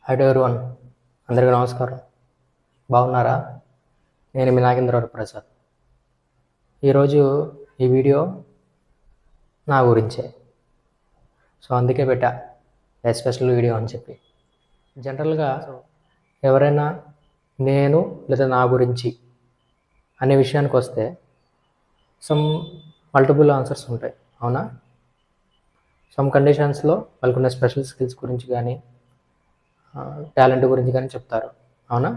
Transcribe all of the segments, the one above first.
High to everyone, అందరికీ నమస్కారం. బాగున్నారా? నేను మీ నాగేంద్రరావు ప్రసాద్. ఈరోజు ఈ వీడియో నా గురించే, సో అందుకే పెట్టా ఎస్పెషల్ వీడియో అని చెప్పి. జనరల్గా ఎవరైనా నేను లేదా నా గురించి అనే విషయానికి వస్తే సమ్ మల్టిపుల్ ఆన్సర్స్ ఉంటాయి, అవునా? సమ్ కండిషన్స్లో వాళ్ళకున్న స్పెషల్ స్కిల్స్ గురించి కానీ టాలెంట్ గురించి కానీ చెప్తారు, అవునా?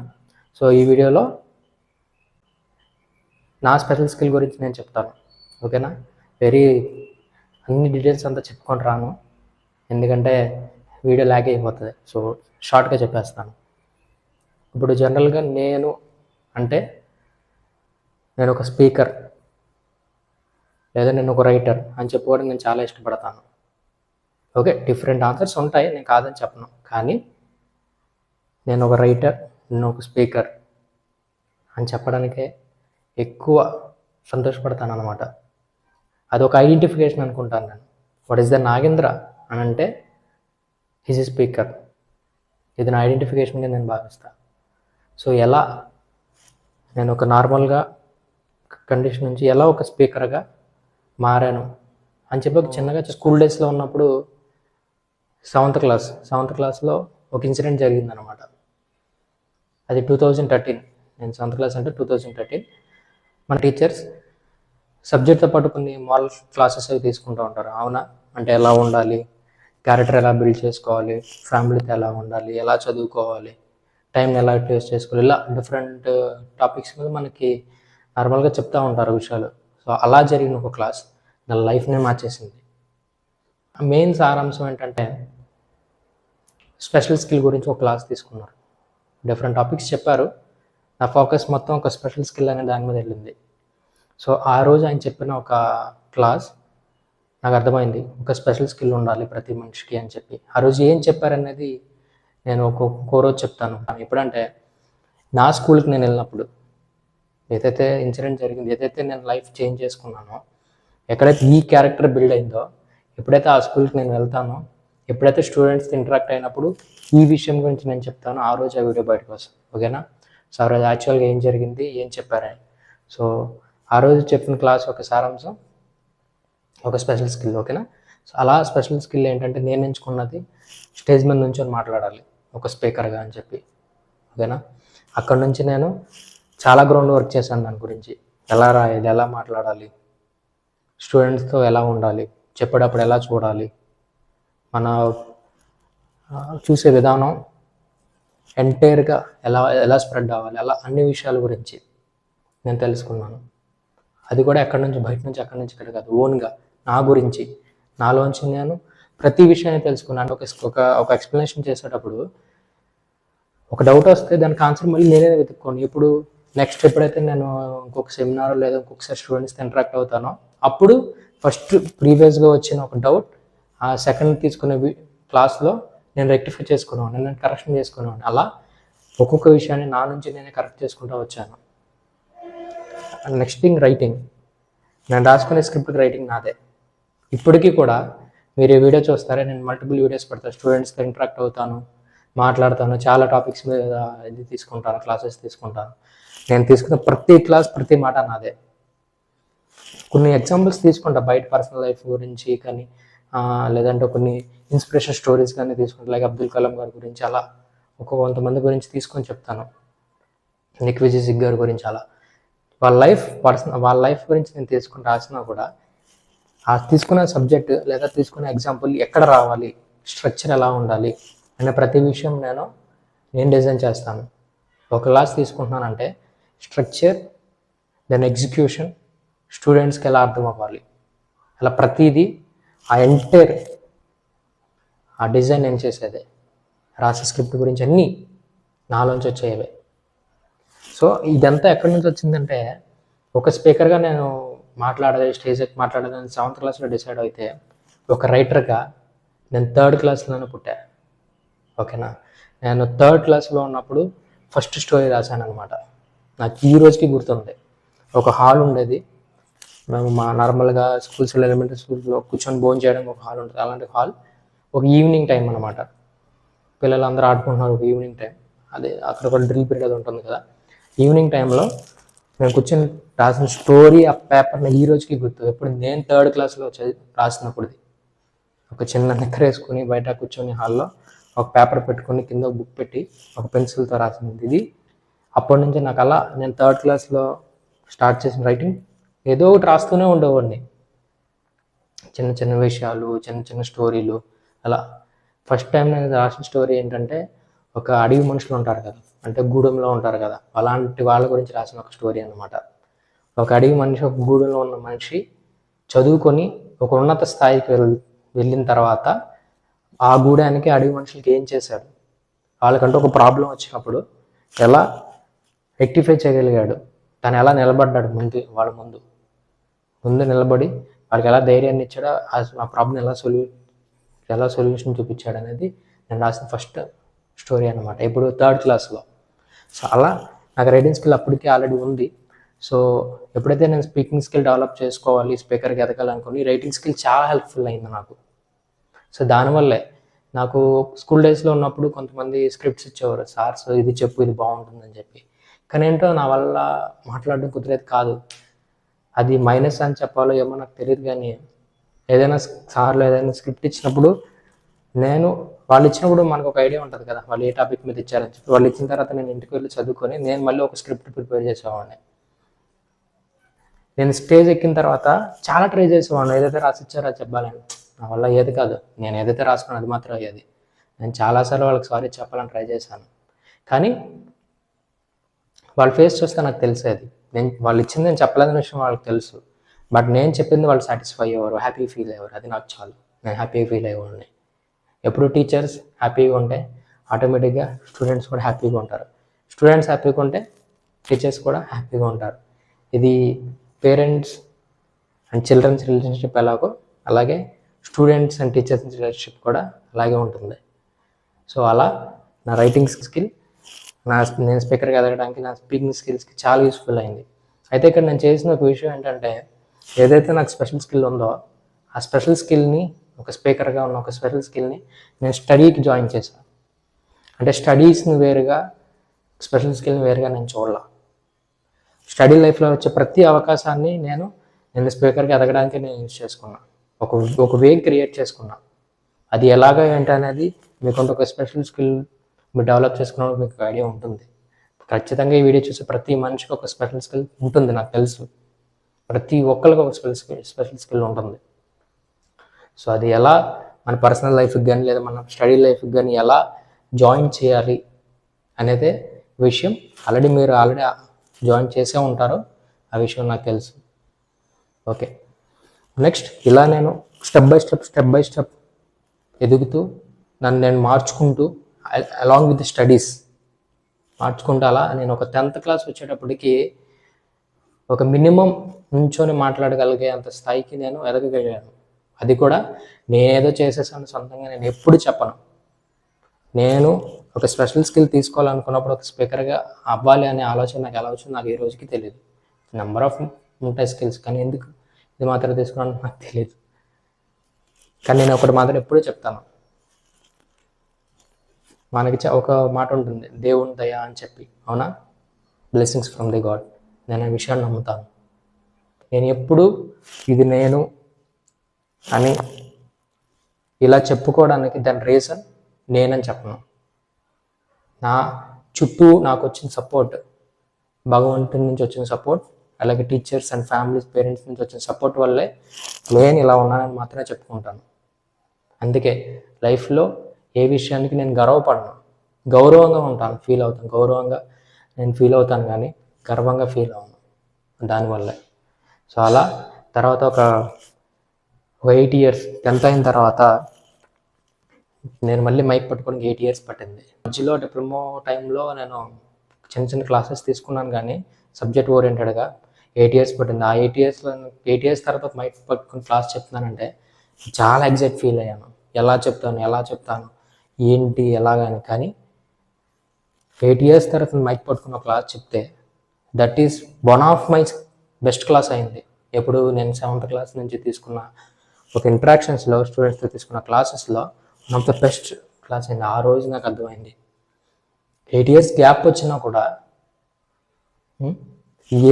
సో ఈ వీడియోలో నా స్పెషల్ స్కిల్ గురించి నేను చెప్తాను, ఓకేనా? అన్ని డీటెయిల్స్ అంతా చెప్పుకొని రాను, ఎందుకంటే వీడియో ల్యాగ్ అయిపోతుంది. సో షార్ట్గా చెప్పేస్తాను. ఇప్పుడు జనరల్గా నేను ఒక స్పీకర్ లేదా నేను ఒక రైటర్ అని చెప్పుకోవడం నేను చాలా ఇష్టపడతాను. ఓకే, డిఫరెంట్ ఆన్సర్స్ ఉంటాయి, నేను కాదని చెప్పను, కానీ నేను ఒక రైటర్, నేను ఒక స్పీకర్ అని చెప్పడానికే ఎక్కువ సంతోషపడతాను అన్నమాట. అదొక ఐడెంటిఫికేషన్ అనుకుంటాను నేను. వాట్ ఈస్ ద నాగేంద్ర అని అంటే హిజ్ ఎ స్పీకర్. ఇది నా ఐడెంటిఫికేషన్గా నేను భావిస్తాను. సో ఎలా నేను ఒక నార్మల్గా కండిషన్ నుంచి ఎలా ఒక స్పీకర్గా మారాను అని చెప్పి ఒక చిన్నగా స్కూల్ డేస్లో ఉన్నప్పుడు సెవెంత్ క్లాస్లో ఒక ఇన్సిడెంట్ జరిగిందనమాట. అది 2013. నేను సెవెంత్ క్లాస్ అంటే 2013. మన టీచర్స్ సబ్జెక్ట్తో పాటు కొన్ని మారల్ క్లాసెస్ అవి తీసుకుంటూ ఉంటారు, అవునా? అంటే ఎలా ఉండాలి, క్యారెక్టర్ ఎలా బిల్డ్ చేసుకోవాలి, ఫ్యామిలీతో ఎలా ఉండాలి, ఎలా చదువుకోవాలి, టైంని ఎలా యూటిలైజ్ చేసుకోవాలి, ఇలా డిఫరెంట్ టాపిక్స్ మీద మనకి నార్మల్గా చెప్తూ ఉంటారు విషయాలు. సో అలా జరిగిన ఒక క్లాస్ నా లైఫ్నే మార్చేసింది. మెయిన్ సారాంశం ఏంటంటే స్పెషల్ స్కిల్ గురించి ఒక క్లాస్ తీసుకున్నారు. డిఫరెంట్ టాపిక్స్ చెప్పారు, నా ఫోకస్ మొత్తం ఒక స్పెషల్ స్కిల్ అనే దాని మీద వెళ్ళింది. సో ఆ రోజు ఆయన చెప్పిన ఒక క్లాస్ నాకు అర్థమైంది, ఒక స్పెషల్ స్కిల్ ఉండాలి ప్రతి మనిషికి అని చెప్పి. ఆ రోజు ఏం చెప్పారనేది నేను ఒక్కో రోజు చెప్తాను. ఎప్పుడంటే నా స్కూల్కి నేను వెళ్ళినప్పుడు ఏదైతే ఇన్సిడెంట్ జరిగింది, ఏదైతే నేను లైఫ్ చేంజ్ చేసుకున్నానో, ఎక్కడైతే ఈ క్యారెక్టర్ బిల్డ్ అయిందో, ఎప్పుడైతే ఆ స్కూల్కి నేను వెళ్తానో, ఎప్పుడైతే స్టూడెంట్స్తో ఇంటరాక్ట్ అయినప్పుడు ఈ విషయం గురించి నేను చెప్తాను, ఆ రోజు ఆ వీడియో బయటకు వస్తుంది, ఓకేనా? సో ఆ రోజు యాక్చువల్గా ఏం జరిగింది, ఏం చెప్పారని. సో ఆ రోజు చెప్పిన క్లాస్ ఒక సారాంశం ఒక స్పెషల్ స్కిల్, ఓకేనా? సో అలా స్పెషల్ స్కిల్ ఏంటంటే నేను ఎంచుకున్నది స్టేజ్ మీద నుంచొని మాట్లాడాలి ఒక స్పీకర్గా అని చెప్పి, ఓకేనా? అక్కడ నుంచి నేను చాలా గ్రౌండ్ వర్క్ చేశాను దాని గురించి. ఎలా రాయాలి, ఎలా మాట్లాడాలి, స్టూడెంట్స్తో ఎలా ఉండాలి, చెప్పేటప్పుడు ఎలా చూడాలి, మన చూసే విధానం ఎంటైర్గా ఎలా స్ప్రెడ్ అవ్వాలి, అలా అన్ని విషయాల గురించి నేను తెలుసుకున్నాను. అది కూడా ఎక్కడి నుంచి, బయట నుంచి, అక్కడి నుంచి ఇక్కడ కాదు, ఓన్గా నా గురించి, నాలోంచి నేను ప్రతి విషయాన్ని తెలుసుకున్నాను. ఒక ఎక్స్ప్లెనేషన్ చేసేటప్పుడు ఒక డౌట్ వస్తే దానికి ఆన్సర్ మళ్ళీ నేనే వెతుక్కోండి. ఇప్పుడు నెక్స్ట్ ఎప్పుడైతే నేను ఇంకొక సెమినార్ లేదా ఇంకొకసారి స్టూడెంట్స్తో ఇంటరాక్ట్ అవుతానో, అప్పుడు ఫస్ట్ ప్రీవియస్గా వచ్చిన ఒక డౌట్ ఆ సెకండ్ తీసుకునే క్లాస్లో నేను రెక్టిఫై చేసుకున్నాను, నేను కరెక్షన్ చేసుకున్నాను. అలా ఒక్కొక్క విషయాన్ని నా నుంచి నేనే కరెక్ట్ చేసుకుంటూ వచ్చాను. Next thing, writing. నేను రాసుకునే స్క్రిప్ట్ రైటింగ్ నాదే. ఇప్పటికీ కూడా మీరు ఈ వీడియో చూస్తారే, నేను మల్టిపుల్ వీడియోస్ పెడతాను, స్టూడెంట్స్తో ఇంటరాక్ట్ అవుతాను, మాట్లాడతాను, చాలా టాపిక్స్ మీద తీసుకుంటాను, క్లాసెస్ తీసుకుంటాను. నేను తీసుకున్న ప్రతి క్లాస్, ప్రతి మాట నాదే. కొన్ని ఎగ్జాంపుల్స్ తీసుకుంటా బయట పర్సనల్ లైఫ్ గురించి కానీ, లేదంటే కొన్ని ఇన్స్పిరేషన్ స్టోరీస్ కానీ తీసుకుంటా, లైక్ అబ్దుల్ కలాం గారి గురించి, అలా కొంతమంది గురించి తీసుకొని చెప్తాను, నిక్విజిసిక్ గారి గురించి. అలా వాళ్ళ లైఫ్ గురించి నేను తీసుకుని రాసినా కూడా ఆ తీసుకున్న సబ్జెక్ట్ లేదా తీసుకున్న ఎగ్జాంపుల్ ఎక్కడ రావాలి, స్ట్రక్చర్ ఎలా ఉండాలి అనే ప్రతి విషయం నేను డిజైన్ చేస్తాను. ఒక క్లాస్ తీసుకుంటున్నానంటే స్ట్రక్చర్, దెన్ ఎగ్జిక్యూషన్, స్టూడెంట్స్కి ఎలా అర్థం అవ్వాలి, అలా ప్రతిదీ ఆ ఎంటైర్ ఆ డిజైన్ నేను చేసేదే. రాసే స్క్రిప్ట్ గురించి అన్నీ నాలోంచి వచ్చేవే. సో ఇదంతా ఎక్కడి నుంచి వచ్చిందంటే, ఒక స్పీకర్గా నేను స్టేజ్ ఎక్కి మాట్లాడేదని సెవెంత్ క్లాస్లో డిసైడ్ అయితే, ఒక రైటర్గా నేను థర్డ్ క్లాస్లోనే పుట్టా, ఓకేనా? నేను థర్డ్ క్లాస్లో ఉన్నప్పుడు ఫస్ట్ స్టోరీ రాశాను అనమాట. నాకు ఈ రోజుకి గుర్తుంది. ఒక హాల్ ఉండేది, మేము నార్మల్గా స్కూల్స్లో, ఎలిమెంటరీ స్కూల్స్లో కూర్చొని భోజనం చేయడం ఒక హాల్ ఉంటుంది. అలాంటి హాల్ ఒక ఈవినింగ్ టైం అనమాట. పిల్లలందరూ ఆడుకుంటున్నారు ఈవినింగ్ టైం, అదే అక్కడ ఒక డ్రిల్ పీరియడ్ అది ఉంటుంది కదా, ఈవినింగ్ టైంలో నేను కూర్చొని రాసిన స్టోరీ ఆ పేపర్ని ఈ రోజుకి గుర్తు. ఎప్పుడు నేను 3rd క్లాస్లో రాసినప్పుడుది. ఒక చిన్న నిక్కర వేసుకుని బయట కూర్చొని హాల్లో ఒక పేపర్ పెట్టుకొని కింద ఒక బుక్ పెట్టి ఒక పెన్సిల్తో రాసింది ఇది. అప్పటి నుంచి నాకు అలా నేను 3rd క్లాస్లో స్టార్ట్ చేసిన రైటింగ్ ఏదో ఒకటి రాస్తూనే ఉండేవాడిని. చిన్న చిన్న విషయాలు, చిన్న చిన్న స్టోరీలు అలా. ఫస్ట్ టైం నేను రాసిన స్టోరీ ఏంటంటే, ఒక అడవి మనుషులు ఉంటారు కదా, అంటే గూడెంలో ఉంటారు కదా, అలాంటి వాళ్ళ గురించి రాసిన ఒక స్టోరీ అన్నమాట. ఒక అడవి మనిషి, ఒక గూడెంలో ఉన్న మనిషి చదువుకొని ఒక ఉన్నత స్థాయికి వెళ్ళిన తర్వాత ఆ గూడానికి అడవి మనుషులకి ఏం చేశాడు, వాళ్ళకంటూ ఒక ప్రాబ్లం వచ్చినప్పుడు ఎలా రెక్టిఫై చేయగలిగాడు, తను ఎలా నిలబడ్డాడు వాళ్ళ ముందు నిలబడి వాళ్ళకి ఎలా ధైర్యాన్ని ఇచ్చాడో, ఆ ప్రాబ్లం ఎలా సొల్యూషన్ చూపించాడు అనేది నేను రాసిన ఫస్ట్ స్టోరీ అనమాట, ఇప్పుడు 3rd క్లాస్లో. సో అలా నాకు రైటింగ్ స్కిల్ అప్పటికే ఆల్రెడీ ఉంది. సో ఎప్పుడైతే నేను స్పీకింగ్ స్కిల్ డెవలప్ చేసుకోవాలి, స్పీకర్కి ఎదగాలనుకుని, రైటింగ్ స్కిల్ చాలా హెల్ప్ఫుల్ అయింది నాకు. సో దానివల్లే నాకు స్కూల్ డేస్లో ఉన్నప్పుడు కొంతమంది స్క్రిప్ట్స్ ఇచ్చేవారు, సార్స్ ఇది చెప్పు ఇది బాగుంటుందని చెప్పి, కానీ ఏంటో నా వల్ల మాట్లాడడం కుదిరేది కాదు. అది మైనస్ అని చెప్పాలో ఏమో నాకు తెలియదు, కానీ ఏదైనా సార్లు ఏదైనా స్క్రిప్ట్ ఇచ్చినప్పుడు వాళ్ళు ఇచ్చినప్పుడు మనకు ఒక ఐడియా ఉంటుంది కదా, వాళ్ళు ఏ టాపిక్ మీద ఇచ్చారని చెప్పి, వాళ్ళు ఇచ్చిన తర్వాత నేను ఇంటికి వెళ్ళి చదువుకొని నేను మళ్ళీ ఒక స్క్రిప్ట్ ప్రిపేర్ చేసేవాడిని. నేను స్టేజ్ ఎక్కిన తర్వాత చాలా ట్రై చేసేవాడిని, ఏదైతే రాసిచ్చారో అది చెప్పాలని. నా వల్ల ఏది కాదు, నేను ఏదైతే రాసుకున్నా అది మాత్రం అయ్యేది. నేను చాలాసార్లు వాళ్ళకి సారీ చెప్పాలని ట్రై చేశాను, కానీ వాళ్ళ ఫేస్ చూస్తే నాకు తెలిసేది, వాళ్ళు ఇచ్చింది నేను చెప్పలేని విషయం వాళ్ళకి తెలుసు, బట్ నేను చెప్పింది వాళ్ళు సాటిస్ఫై అయ్యేవారు, హ్యాపీ ఫీల్ అయ్యేవారు. అది నాకు చాలు, నేను హ్యాపీగా ఫీల్ అయ్యేవాడిని. ఎప్పుడు టీచర్స్ హ్యాపీగా ఉంటే ఆటోమేటిక్గా స్టూడెంట్స్ కూడా హ్యాపీగా ఉంటారు, స్టూడెంట్స్ హ్యాపీగా ఉంటే టీచర్స్ కూడా హ్యాపీగా ఉంటారు. ఇది పేరెంట్స్ అండ్ చిల్డ్రన్స్ రిలేషన్షిప్ ఎలాగో, అలాగే స్టూడెంట్స్ అండ్ టీచర్స్ రిలేషన్షిప్ కూడా అలాగే ఉంటుంది. సో అలా నా రైటింగ్ స్కిల్ నేను స్పీకర్గా ఎదగడానికి నా స్పీకింగ్ స్కిల్స్కి చాలా యూస్ఫుల్ అయింది. అయితే ఇక్కడ నేను చేసిన ఒక విషయం ఏంటంటే, ఏదైతే నాకు స్పెషల్ స్కిల్ ఉందో ఆ స్పెషల్ స్కిల్ని, ఒక స్పీకర్గా ఉన్న ఒక స్పెషల్ స్కిల్ని నేను స్టడీకి జాయిన్ చేశాను. అంటే స్టడీస్ని వేరుగా, స్పెషల్ స్కిల్ని వేరుగా నేను చూడాల. స్టడీ లైఫ్లో వచ్చే ప్రతి అవకాశాన్ని నేను స్పీకర్గా ఎదగడానికి నేను యూజ్ చేసుకున్నాను, ఒక వే క్రియేట్ చేసుకున్నా. అది ఎలాగ ఏంటి అనేది మీకుంటే ఒక స్పెషల్ స్కిల్ మీరు డెవలప్ చేసుకున్నప్పుడు మీకు ఐడియా ఉంటుంది. ఖచ్చితంగా ఈ వీడియో చూసే ప్రతి మనిషికి ఒక స్పెషల్ స్కిల్ ఉంటుంది, నాకు తెలుసు. ప్రతి ఒక్కరికి ఒక స్పెషల్ స్కిల్ ఉంటుంది. సో అది ఎలా మన పర్సనల్ లైఫ్కి కానీ లేదా మన స్టడీ లైఫ్కి కానీ ఎలా జాయిన్ చేయాలి అనేది విషయం మీరు ఆల్రెడీ జాయిన్ చేసే ఉంటారో ఆ విషయం నాకు తెలుసు. ఓకే, నెక్స్ట్ ఇలా నేను స్టెప్ బై స్టెప్ ఎదుగుతూ నన్ను నేను మార్చుకుంటూ అలాంగ్ విత్ స్టడీస్ మార్చుకుంటూ అలా నేను ఒక 10th క్లాస్ వచ్చేటప్పటికి ఒక మినిమం నుంచొని మాట్లాడగలిగే అంత స్థాయికి నేను ఎదగగలిగాను. అది కూడా నేనేదో చేసేసాను సొంతంగా నేను ఎప్పుడు చెప్పను. నేను ఒక స్పెషల్ స్కిల్ తీసుకోవాలనుకున్నప్పుడు ఒక స్పీకర్గా అవ్వాలి అనే ఆలోచన నాకు ఎలా వచ్చిందో నాకు ఈ రోజుకి తెలియదు. నెంబర్ ఆఫ్ ఉంటాయి స్కిల్స్, కానీ ఎందుకు ఇది మాత్రం తీసుకున్నాను నాకు తెలియదు. కానీ నేను ఒకటి మాత్రం ఎప్పుడూ చెప్తాను, మనకి ఒక మాట ఉంటుంది, దేవుని దయ అని చెప్పి, అవునా, బ్లెస్సింగ్స్ ఫ్రమ్ ది గాడ్. నేను ఆ విషయాన్ని నమ్ముతాను. నేను ఎప్పుడు ఇది నేను అని ఇలా చెప్పుకోవడానికి దాని రీజన్ నేనని చెప్పను. నా చుట్టూ నాకు వచ్చిన సపోర్ట్, భగవంతుని నుంచి వచ్చిన సపోర్ట్, అలాగే టీచర్స్ అండ్ ఫ్యామిలీస్, పేరెంట్స్ నుంచి వచ్చిన సపోర్ట్ వల్లే నేను ఇలా ఉన్నానని మాత్రమే చెప్పుకుంటాను. అందుకే లైఫ్లో ఏ విషయానికి నేను గర్వపడను, గౌరవంగా ఉంటాను, గౌరవంగా నేను ఫీల్ అవుతాను, కానీ గర్వంగా ఫీల్ అవును దానివల్లే. సో అలా తర్వాత ఒక 8 years 10th అయిన తర్వాత నేను మళ్ళీ మైక్ పట్టుకోవడానికి 8 years పట్టింది. మధ్యలో డిప్లొమా టైంలో నేను చిన్న క్లాసెస్ తీసుకున్నాను, కానీ సబ్జెక్ట్ ఓరియంటెడ్గా 8 years పట్టింది. ఆ 8 years తర్వాత మైక్ పట్టుకుని క్లాస్ చెప్తున్నానంటే చాలా ఎగ్జైట్ ఫీల్ అయ్యాను. ఎలా చెప్తాను ఏంటి ఎలాగని. కానీ 8 years తర్వాత మైక్ పట్టుకున్న క్లాస్ చెప్తే that is one of my best class అయింది. ఎప్పుడు నేను 7th క్లాస్ నుంచి తీసుకున్న ఒక ఇంటరాక్షన్స్లో, స్టూడెంట్స్తో తీసుకున్న క్లాసెస్లో one of the best class అయింది. ఆ రోజు నాకు అర్థమైంది 8 years గ్యాప్ వచ్చినా కూడా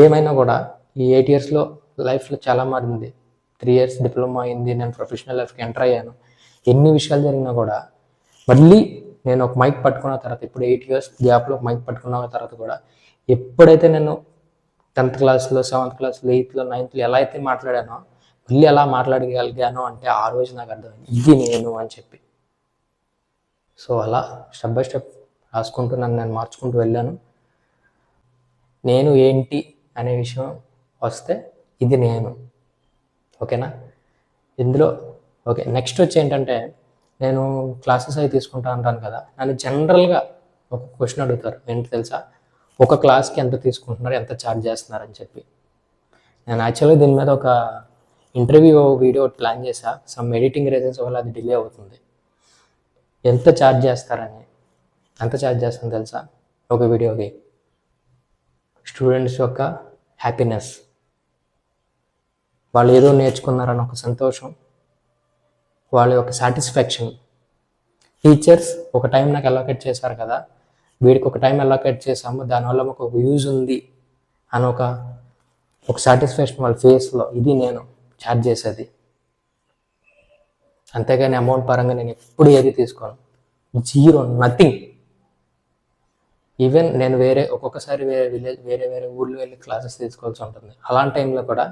ఏమైనా కూడా ఈ 8 yearsలో లైఫ్లో చాలా మారింది. 3 years డిప్లొమా అయింది, నేను ప్రొఫెషనల్ లైఫ్కి ఎంటర్ అయ్యాను. ఎన్ని విషయాలు జరిగినా కూడా మళ్ళీ నేను ఒక మైక్ పట్టుకున్న తర్వాత, ఇప్పుడు 8 years గ్యాప్లో మైక్ పట్టుకున్న తర్వాత కూడా ఎప్పుడైతే నేను 10th క్లాస్లో 7th క్లాస్లో 8th 9th ఎలా అయితే మాట్లాడానో మళ్ళీ ఎలా మాట్లాడగలిగాను అంటే ఆ రోజు నాకు అర్థమైంది ఇది నేను అని చెప్పి. సో అలా స్టెప్ బై స్టెప్ రాసుకుంటూ నేను మార్చుకుంటూ వెళ్ళాను. నేను ఏంటి అనే విషయం వస్తే ఇది నేను. ఓకేనా? ఇందులో ఓకే, నెక్స్ట్ వచ్చి ఏంటంటే నేను క్లాసెస్ అవి తీసుకుంటా అంటాను కదా, నన్ను జనరల్గా ఒక క్వశ్చన్ అడుగుతారు. ఏంటి తెలుసా? ఒక క్లాస్కి ఎంత తీసుకుంటున్నారు, ఎంత ఛార్జ్ చేస్తున్నారు అని చెప్పి. నేను యాక్చువల్గా దీని మీద ఒక ఇంటర్వ్యూ వీడియో ప్లాన్ చేశా. సమ్ ఎడిటింగ్ రీజన్స్ వల్ల అది డిలే అవుతుంది. ఎంత ఛార్జ్ చేస్తారని, ఎంత ఛార్జ్ చేస్తాను తెలుసా? ఒక వీడియోకి స్టూడెంట్స్ యొక్క హ్యాపీనెస్, వాళ్ళు ఏదో నేర్చుకున్నారని ఒక సంతోషం, వాళ్ళ యొక్క సాటిస్ఫాక్షన్. టీచర్స్ ఒక టైం నాకు అలోకేట్ చేశారు కదా, వీడికి ఒక టైం అలోకేట్ చేసాము, దానివల్ల మాకు ఒక యూజ్ ఉంది అని ఒక సాటిస్ఫాక్షన్ వాళ్ళ ఫేస్లో. ఇది నేను ఛార్జ్ చేసేది. అంతేగాని అమౌంట్ పరంగా నేను ఎప్పుడు ఏది తీసుకోను. Zero, nothing. ఈవెన్ నేను ఒక్కొక్కసారి వేరే ఊళ్ళో వెళ్ళి క్లాసెస్ తీసుకోవాల్సి ఉంటుంది. అలాంటి టైంలో కూడా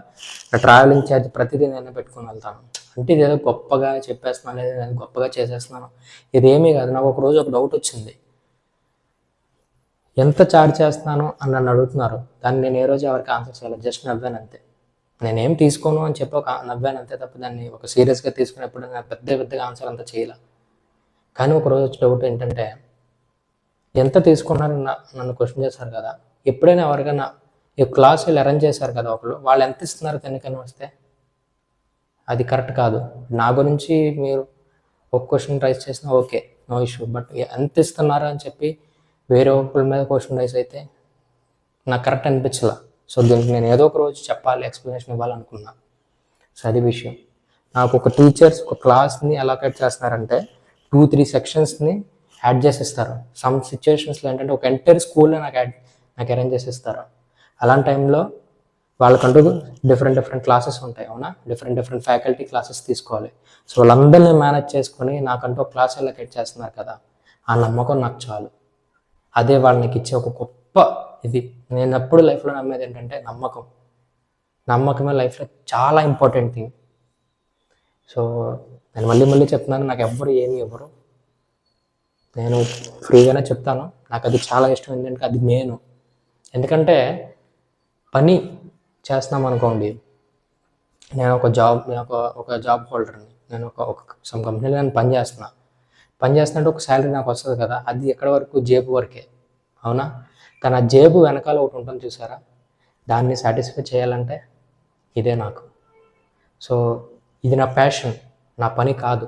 నా ట్రావెలింగ్ ఛార్జ్ ప్రతిదీ నేను పెట్టుకుని వెళ్తాను. అంటే ఇదేదో గొప్పగా చెప్పేస్తున్నాను, లేదా నేను గొప్పగా చేసేస్తున్నాను, ఇదేమీ కాదు. నాకు ఒకరోజు ఒక డౌట్ వచ్చింది, ఎంత ఛార్జ్ చేస్తున్నాను అని నన్ను అడుగుతున్నారు. దాన్ని నేను ఏ రోజు ఎవరికి ఆన్సర్ చేయలేదు, జస్ట్ నవ్వాను అంతే. నేనేం తీసుకోను అని చెప్పి నవ్వాను అంతే తప్ప దాన్ని ఒక సీరియస్గా తీసుకునేప్పుడు నేను పెద్దగా ఆన్సర్ అంతా చేయాల. కానీ ఒకరోజు వచ్చే డౌట్ ఏంటంటే, ఎంత తీసుకున్నారని నన్ను క్వశ్చన్ చేశారు కదా, ఎప్పుడైనా ఎవరికైనా ఈ క్లాస్ వీళ్ళు అరేంజ్ చేశారు కదా ఒకళ్ళు, వాళ్ళు ఎంత ఇస్తున్నారు తినకని వస్తే అది కరెక్ట్ కాదు. నా గురించి మీరు ఒక క్వశ్చన్ రైజ్ చేసినా ఓకే, నో ఇష్యూ. బట్ ఎంత ఇస్తున్నారు అని చెప్పి వేరే ఒకళ్ళ మీద క్వశ్చన్ రైజ్ అయితే నాకు కరెక్ట్ అనిపించలా. సో దీనికి నేను ఏదో ఒక రోజు చెప్పాలి, ఎక్స్ప్లెనేషన్ ఇవ్వాలనుకున్నా. సో అది విషయం. నాకు ఒక టీచర్స్ ఒక క్లాస్ని అలోకేట్ చేస్తున్నారంటే 2-3 సెక్షన్స్ని యాడ్ చేసేస్తారు. సమ్ సిచ్యువేషన్స్లో ఏంటంటే ఒక ఎంటైర్ స్కూల్లో నాకు అరేంజ్ చేసేస్తారు. అలాంటి టైంలో వాళ్ళకంటూ డిఫరెంట్ క్లాసెస్ ఉంటాయి, అవునా? డిఫరెంట్ ఫ్యాకల్టీ క్లాసెస్ తీసుకోవాలి. సో వాళ్ళందరినీ మేనేజ్ చేసుకొని నాకంటూ ఒక క్లాస్ అలోకేట్ చేస్తున్నారు కదా, ఆ నమ్మకం నాకు చాలు. అదే వాళ్ళకి ఇచ్చే ఒక గొప్ప ఇది. నేను ఎప్పుడు లైఫ్లో నమ్మేది ఏంటంటే నమ్మకమే లైఫ్లో చాలా ఇంపార్టెంట్ థింగ్. సో నేను మళ్ళీ చెప్తున్నాను, నాకు ఎవ్వరు ఏమి ఇవ్వరు, నేను ఫ్రీగానే చెప్తాను. నాకు అది చాలా ఇష్టం. ఏంటంటే అది నేను. ఎందుకంటే పని చేస్తున్నాం అనుకోండి, నేను ఒక జాబ్ హోల్డర్ని, నేను ఒక సమ్ కంపెనీలో నేను పని చేస్తున్నట్టు ఒక శాలరీ నాకు వస్తుంది కదా, అది ఎక్కడి వరకు జేబు వరకే, అవునా? కానీ ఆ జేబు వెనకాల ఒకటి ఉంటుంది చూసారా, దాన్ని సాటిస్ఫై చేయాలంటే ఇదే నాకు. సో ఇది నా ప్యాషన్, నా పని కాదు.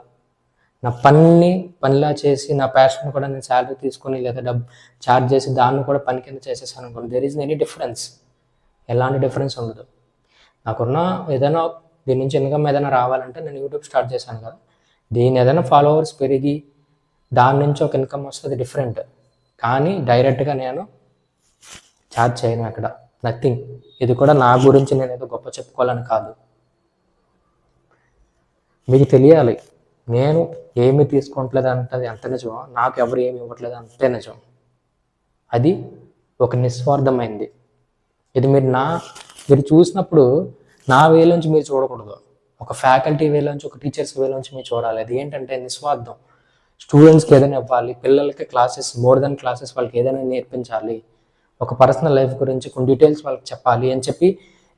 నా పనిలా చేసి నా ప్యాషన్ కూడా నేను శాలరీ తీసుకొని లేదా డబ్బు ఛార్జ్ చేసి దాన్ని కూడా పని కింద చేసేసాను అనుకోండి, దెర్ ఈజ్ ఎనీ డిఫరెన్స్. ఎలాంటి డిఫరెన్స్ ఉండదు. నాకున్న ఏదైనా దీని నుంచి ఇన్కమ్ ఏదైనా రావాలంటే నేను యూట్యూబ్ స్టార్ట్ చేశాను కదా, దీని ఏదైనా ఫాలోవర్స్ పెరిగి దాని నుంచి ఒక ఇన్కమ్ వస్తుంది డిఫరెంట్. కానీ డైరెక్ట్గా నేను ఛార్జ్ చేయను అక్కడ, నథింగ్. ఇది కూడా నా గురించి నేను ఏదో గొప్ప చెప్పుకోవాలని కాదు. మీకు తెలియాలి, నేను ఏమి తీసుకోవట్లేదు అంటే ఎంత నిజమో, నాకు ఎవరు ఏమి ఇవ్వట్లేదు అంతే నిజం. అది ఒక నిస్వార్థమైంది. ఇది మీరు చూసినప్పుడు నా వేలోంచి మీరు చూడకూడదు, ఒక ఫ్యాకల్టీ వేలోంచి, ఒక టీచర్స్ వేలోంచి మీరు చూడాలి. అది ఏంటంటే నిస్వార్థం. స్టూడెంట్స్కి ఏదైనా ఇవ్వాలి, పిల్లలకి క్లాసెస్ మోర్ దెన్ క్లాసెస్ వాళ్ళకి ఏదైనా నేర్పించాలి, ఒక పర్సనల్ లైఫ్ గురించి కొన్ని డీటెయిల్స్ వాళ్ళకి చెప్పాలి అని చెప్పి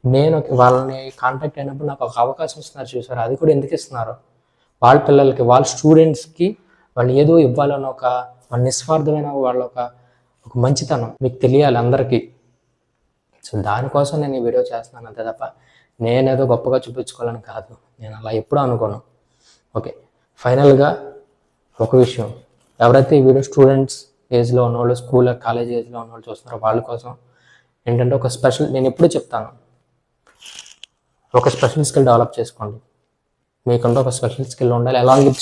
నేను వాళ్ళని కాంటాక్ట్ అయినప్పుడు నాకు ఒక అవకాశం ఇస్తున్నారు చూసారు. అది కూడా ఎందుకు ఇస్తున్నారు? వాళ్ళ పిల్లలకి, వాళ్ళ స్టూడెంట్స్కి వాళ్ళు ఏదో ఇవ్వాలని ఒక నిస్వార్థమైన వాళ్ళ ఒక మంచితనం మీకు తెలియాలి అందరికీ. సో దానికోసం నేను ఈ వీడియో చేస్తున్నాను అంతే తప్ప నేనేదో గొప్పగా చూపించుకోవాలని కాదు. నేను అలా ఎప్పుడూ అనుకోను. ఓకే, ఫైనల్గా ఒక విషయం, ఎవరైతే ఈ వీడియో స్టూడెంట్స్ ఏజ్లో ఉన్నవాళ్ళు, స్కూల్ కాలేజ్ ఏజ్లో ఉన్నవాళ్ళు చూస్తున్నారో వాళ్ళ కోసం ఏంటంటే ఒక స్పెషల్, నేను ఎప్పుడు చెప్తాను, ఒక స్పెషల్ స్కిల్ డెవలప్ చేసుకోండి. మీకంటూ ఒక స్పెషల్ స్కిల్ ఉండాలి. అలాంగ్ విత్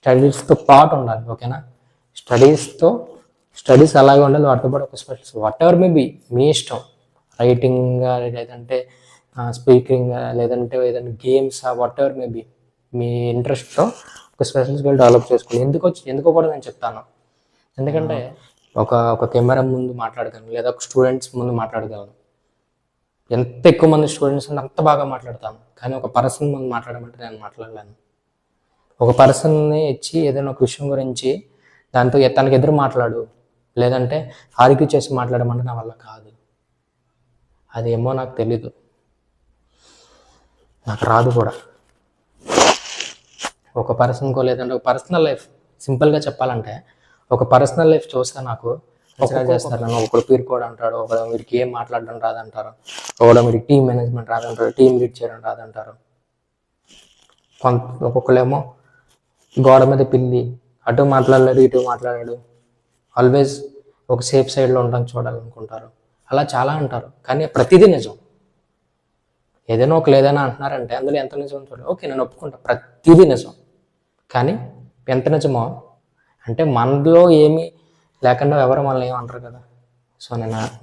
స్టడీస్తో పాటు ఉండాలి. ఓకేనా? స్టడీస్ అలాగే ఉండాలి, వాటితో పాటు ఒక specials whatever may be మీ ఇష్టం. రైటింగ్ లేదంటే స్పీకింగ్ లేదంటే ఏదైనా games whatever may be మీ ఇంట్రెస్ట్తో ఒక స్పెషల్ స్కిల్ డెవలప్ చేసుకోండి. ఎందుకో కూడా నేను చెప్తాను. ఎందుకంటే ఒక కెమెరా ముందు మాట్లాడగలను, లేదా ఒక స్టూడెంట్స్ ముందు మాట్లాడగలను. ఎంత ఎక్కువ మంది స్టూడెంట్స్ ఉంటే అంత బాగా మాట్లాడతాను. కానీ ఒక పర్సన్ ముందు మాట్లాడమంటే నేను మాట్లాడలేను. ఒక పర్సన్ని ఇచ్చి ఏదైనా ఒక విషయం గురించి దాంతో తనకు ఎదురు మాట్లాడు, లేదంటే ఆర్గ్యూ చేసి మాట్లాడమంటే నా వల్ల కాదు. అదేమో నాకు తెలీదు, నాకు రాదు కూడా. ఒక పర్సన్కో లేదంటే ఒక పర్సనల్ లైఫ్, సింపుల్గా చెప్పాలంటే ఒక పర్సనల్ లైఫ్ చూస్తే నాకు కన్సిడర్ చేస్తారు. నన్ను ఒకడు పీరుకోడు అంటాడు, ఒకడు వీరికి ఏం మాట్లాడడం రాదంటారు, ఒకడు వీరికి టీం మేనేజ్మెంట్ రాదంటారు, టీం లీడ్ చేయడం రాదంటారు. ఒక్కొక్కలేమో గోడ మీద పిల్లి, అటు మాట్లాడలేడు ఇటు మాట్లాడాడు, ఆల్వేస్ ఒక సేఫ్ సైడ్లో ఉండడం చూడాలనుకుంటారు. అలా చాలా అంటారు, కానీ ప్రతిదీ నిజం. ఏదైనా లేదైనా అంటున్నారంటే అందులో ఎంత నిజం చూడాలి. ఓకే, నేను ఒప్పుకుంటా, ప్రతిదీ నిజం. కానీ ఎంత నిజమో అంటే మనలో ఏమీ లేకుండా ఎవరు మనల్ని ఏమంటారు కదా. సో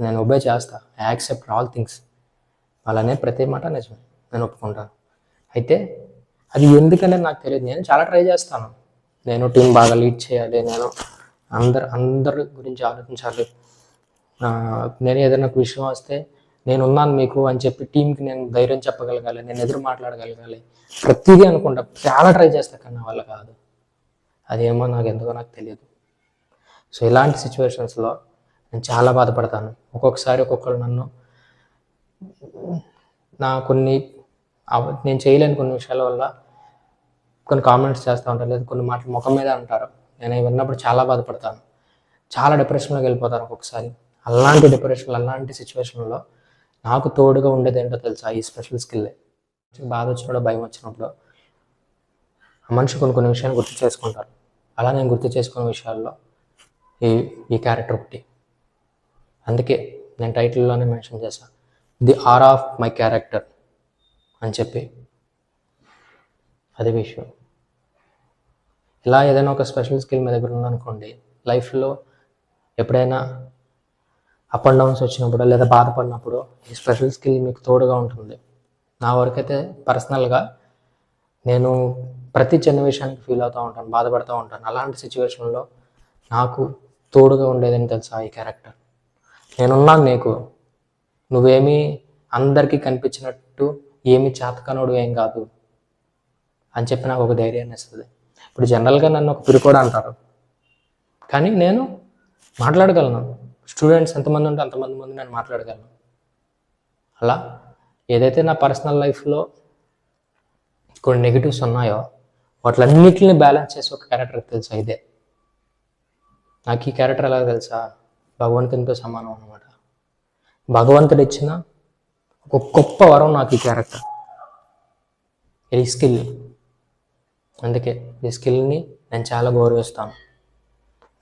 నేను ఒబే చేస్తా, ఐ యాక్సెప్ట్ ఆల్ థింగ్స్. వాళ్ళనే ప్రతి మాట నిజమే, నేను ఒప్పుకుంటాను. అయితే అది ఎందుకనేది నాకు తెలియదు. నేను చాలా ట్రై చేస్తాను. నేను టీం బాగా లీడ్ చేయాలి, నేను అందరి గురించి ఆలోచించాలి. నేను ఏదైనా ఒక విషయం వస్తే నేను ఉన్నాను మీకు అని చెప్పి టీంకి నేను ధైర్యం చెప్పగలగాలి, నేను ఎదురు మాట్లాడగలగాలి, ప్రతిదీ అనుకుంటా. చాలా ట్రై చేస్తా, కానీ నా వల్ల కాదు. అదేమో నాకు ఎందుకో నాకు తెలియదు. సో ఇలాంటి సిచ్యువేషన్స్లో నేను చాలా బాధపడతాను. ఒక్కొక్కసారి ఒక్కొక్కరు నన్ను నేను చేయలేని కొన్ని విషయాల వల్ల కొన్ని కామెంట్స్ చేస్తూ ఉంటారు, లేదా కొన్ని మాటలు ముఖం మీద అంటారు. నేను అవి విన్నప్పుడు చాలా బాధపడతాను, చాలా డిప్రెషన్లోకి వెళ్ళిపోతాను ఒక్కొక్కసారి. అలాంటి సిచ్యువేషన్లో నాకు తోడుగా ఉండేది ఏంటో తెలుసా? ఈ స్పెషల్ స్కిల్లే. బాధ వచ్చినప్పుడు, భయం వచ్చినప్పుడు ఆ మనిషి కొన్ని విషయాలు గుర్తు చేసుకుంటారు. అలా నేను గుర్తు చేసుకునే విషయాల్లో ఈ క్యారెక్టర్ ఒకటి. అందుకే నేను టైటిల్లోనే మెన్షన్ చేశాను, the R of my character అని చెప్పి. అదే విషయం. ఇలా ఏదైనా ఒక స్పెషల్ స్కిల్ మీ దగ్గర ఉందనుకోండి, లైఫ్లో ఎప్పుడైనా అప్ అండ్ డౌన్స్ వచ్చినప్పుడు లేదా బాధపడినప్పుడు ఈ స్పెషల్ స్కిల్ మీకు తోడుగా ఉంటుంది. నా వరకైతే పర్సనల్గా నేను ప్రతి చిన్న విషయానికి ఫీల్ అవుతూ ఉంటాను, బాధపడుతూ ఉంటాను. అలాంటి సిచ్యువేషన్లో నాకు తోడుగా ఉండేదని తెలుసా ఈ క్యారెక్టర్. నేనున్నాను నీకు, నువ్వేమీ అందరికీ కనిపించినట్టు ఏమి చేతకనోడు ఏం కాదు అని చెప్పి నాకు ఒక ధైర్యాన్ని ఇస్తుంది. ఇప్పుడు జనరల్గా నన్ను ఒక పిరికోడు అంటారు, కానీ నేను మాట్లాడగలను. స్టూడెంట్స్ ఎంతమంది ఉంటే అంతమంది ముందు నేను మాట్లాడగలను. అలా ఏదైతే నా పర్సనల్ లైఫ్లో కొన్ని నెగిటివ్స్ ఉన్నాయో వాటిలన్నిటిని బ్యాలెన్స్ చేసి ఒక క్యారెక్టర్ తెలుసా ఇదే. నాకు ఈ క్యారెక్టర్ ఎలా తెలుసా? భగవంతునితో సమానం అన్నమాట. భగవంతుడు ఇచ్చిన ఒక గొప్ప వరం నాకు ఈ క్యారెక్టర్, ఈ స్కిల్. అందుకే ఈ స్కిల్ని నేను చాలా గౌరవిస్తాను.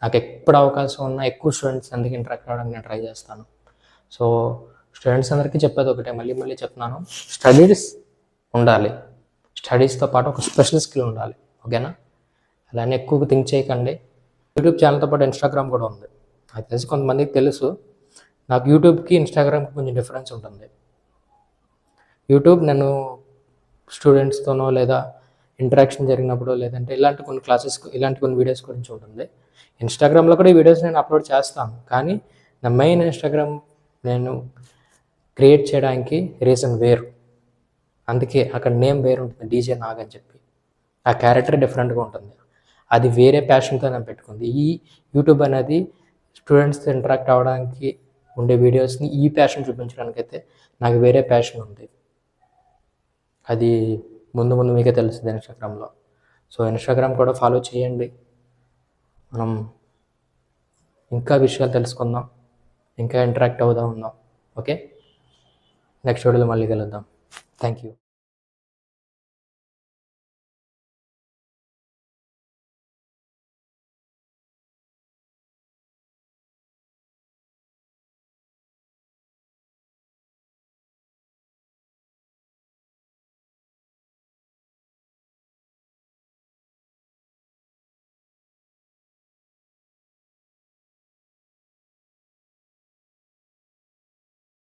నాకు ఎప్పుడు అవకాశం ఉన్నా ఎక్కువ స్టూడెంట్స్ అందుకే ఇంటరాక్ట్ అవ్వడానికి నేను ట్రై చేస్తాను. సో స్టూడెంట్స్ అందరికీ చెప్పేది ఒకటే, మళ్ళీ చెప్తున్నాను, స్టడీస్ ఉండాలి, స్టడీస్తో పాటు ఒక స్పెషల్ స్కిల్ ఉండాలి. ఓకేనా? అలానే ఎక్కువగా థింక్ చేయకండి. యూట్యూబ్ ఛానల్తో పాటు ఇన్స్టాగ్రామ్ కూడా ఉంది. నాకు తెలిసి కొంతమందికి తెలుసు, నాకు యూట్యూబ్కి ఇన్స్టాగ్రామ్కి కొంచెం డిఫరెన్స్ ఉంటుంది. యూట్యూబ్ నేను స్టూడెంట్స్తోనో లేదా ఇంటరాక్షన్ జరిగినప్పుడు, లేదంటే ఇలాంటి కొన్ని క్లాసెస్, ఇలాంటి కొన్ని వీడియోస్ గురించి ఉంటుంది. ఇన్స్టాగ్రామ్లో కూడా ఈ వీడియోస్ నేను అప్లోడ్ చేస్తాను, కానీ నా మెయిన్ ఇన్స్టాగ్రామ్ నేను క్రియేట్ చేయడానికి రీజన్ వేరు. అందుకే అక్కడ నేమ్ వేరు ఉంటుంది, డీజే నాగ్ అని చెప్పి. ఆ క్యారెక్టర్ డిఫరెంట్గా ఉంటుంది, అది వేరే ప్యాషన్తో నేను పెట్టుకుంది. ఈ యూట్యూబ్ అనేది స్టూడెంట్స్తో ఇంటరాక్ట్ అవ్వడానికి ఉండే వీడియోస్ని ఈ ప్యాషన్ చూపించడానికైతే నాకు వేరే ప్యాషన్ ఉంది. అది ముందు మీకే తెలుస్తుంది ఇన్స్టాగ్రామ్లో. సో ఇన్స్టాగ్రామ్ కూడా ఫాలో చేయండి. మనం ఇంకా విషయాలు తెలుసుకుందాం, ఇంకా ఇంటరాక్ట్ అవుదాం ఉందాం. ఓకే, నెక్స్ట్ వీడియోలో మళ్ళీ కలుద్దాం. Thank you.